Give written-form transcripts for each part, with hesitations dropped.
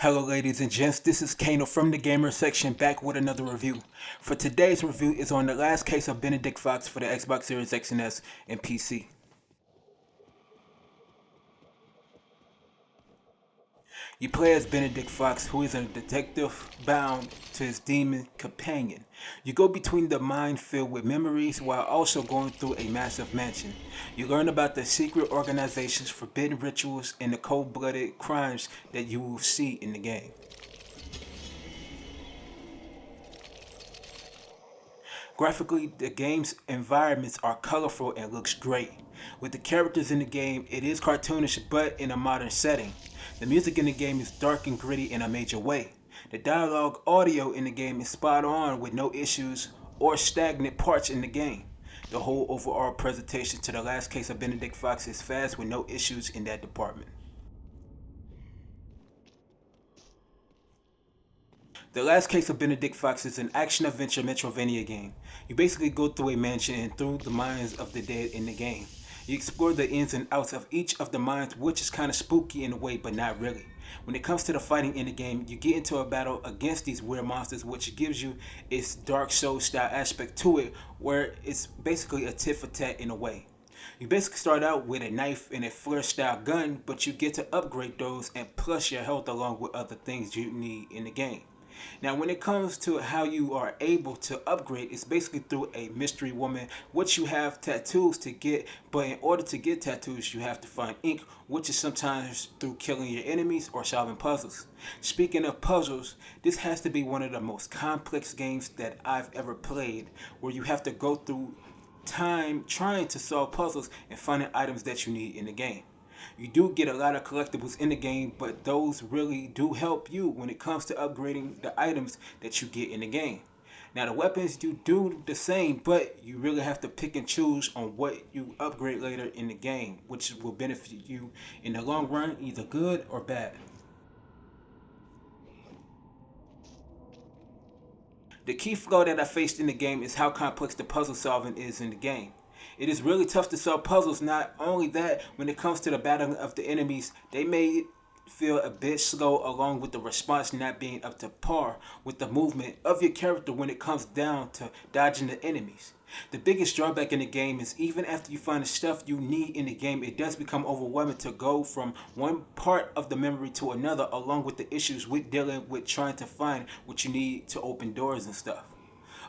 Hello ladies and gents, this is KANO from the gamer section back with another review. For today's review is on the last case of Benedict Fox for the Xbox Series X and S and PC. You play as Benedict Fox, who is a detective bound to his demon companion. You go between the mind filled with memories while also going through a massive mansion. You learn about the secret organizations, forbidden rituals, and the cold-blooded crimes that you will see in the game. Graphically, the game's environments are colorful and looks great. With the characters in the game, it is cartoonish but in a modern setting. The music in the game is dark and gritty in a major way. The dialogue audio in the game is spot on with no issues or stagnant parts in the game. The whole overall presentation to the last case of Benedict Fox is fast with no issues in that department. The Last Case of Benedict Fox is an action-adventure Metrovania game. You basically go through a mansion and through the minds of the dead in the game. You explore the ins and outs of each of the minds, which is kind of spooky in a way, but not really. When it comes to the fighting in the game, you get into a battle against these weird monsters, which gives you its Dark Souls style aspect to it, where it's basically a tit for tat in a way. You basically start out with a knife and a flare style gun, but you get to upgrade those and plus your health along with other things you need in the game. Now when it comes to how you are able to upgrade, it's basically through a mystery woman, which you have tattoos to get, but in order to get tattoos you have to find ink, which is sometimes through killing your enemies or solving puzzles. Speaking of puzzles, this has to be one of the most complex games that I've ever played, where you have to go through time trying to solve puzzles and finding items that you need in the game. You do get a lot of collectibles in the game, but those really do help you when it comes to upgrading the items that you get in the game. Now the weapons you do the same, but you really have to pick and choose on what you upgrade later in the game, which will benefit you in the long run, either good or bad. The key flaw that I faced in the game is how complex the puzzle solving is in the game. It is really tough to solve puzzles. Not only that, when it comes to the battling of the enemies, they may feel a bit slow, along with the response not being up to par with the movement of your character when it comes down to dodging the enemies. The biggest drawback in the game is even after you find the stuff you need in the game, it does become overwhelming to go from one part of the memory to another, along with the issues with dealing with trying to find what you need to open doors and stuff.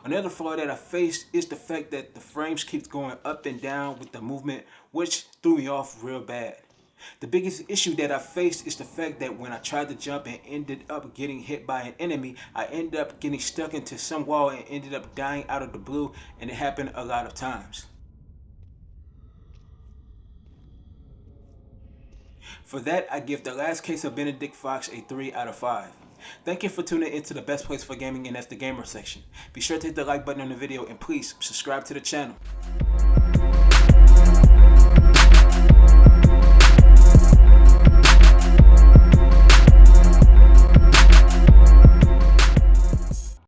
Another flaw that I faced is the fact that the frames keeps going up and down with the movement, which threw me off real bad. The biggest issue that I faced is the fact that when I tried to jump and ended up getting hit by an enemy, I ended up getting stuck into some wall and ended up dying out of the blue, and it happened a lot of times. For that, I give The Last Case of Benedict Fox a 3 out of 5. Thank you for tuning into the best place for gaming, and that's the gamer section. Be sure to hit the like button on the video and please subscribe to the channel.